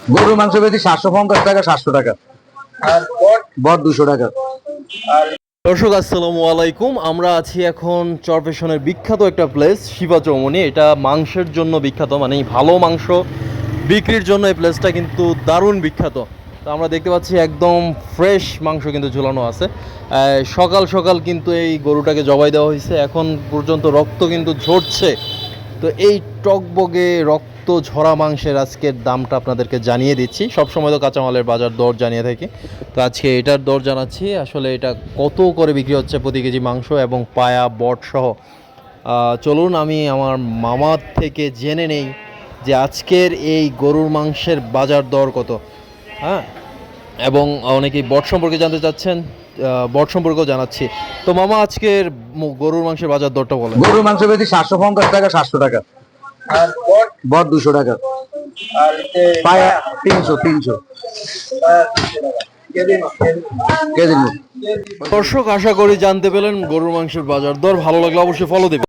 গরুর মাংস বেশি 750 টাকা, 700 টাকা। আর বট বট 200 টাকা। আর দর্শক আসসালামু আলাইকুম। আমরা আছি এখন চরপেশনের বিখ্যাত একটা প্লেস শিবা চৌমনি। এটা মাংসের জন্য বিখ্যাত, মানে ভালো মাংস বিক্রির জন্য এই প্লেসটা কিন্তু দারুণ বিখ্যাত। তো আমরা দেখতে পাচ্ছি একদম ফ্রেশ মাংস কিন্তু ঝুলানো আছে। সকাল সকাল কিন্তু এই গরুটাকে জবাই দেওয়া হয়েছে, এখন পর্যন্ত রক্ত কিন্তু ঝরছে। তো এই টকবগে রক্ত ঝরা মাংসের আজকের দামটা আপনাদেরকে জানিয়ে দিচ্ছি। সবসময় তো কাঁচামালের বাজার দর জানিয়ে থাকি, তো আজকে এটার দর জানাচ্ছি। আসলে এটা কত করে বিক্রি হচ্ছে প্রতি কেজি মাংস এবং পায়া বট সহ। চলুন আমি আমার মামার থেকে জেনে নেই যে আজকের এই গরুর মাংসের বাজার দর কত। হ্যাঁ, এবং অনেকেই বট সম্পর্কে জানতে চাচ্ছেন, বট সম্পর্কেও জানাচ্ছি। তো মামা, আজকের গরুর মাংসের বাজার দরটা বলেন। গরুর মাংস বেশি 750 টাকা, 700 টাকা। আর বট বট 200 টাকা। আর পায়া 300। কেজি। দর্শক, আশা করি জানতে পেলেন গরুর মাংসের বাজার দর। ভালো লাগলে অবশ্যই ফলো দেবেন।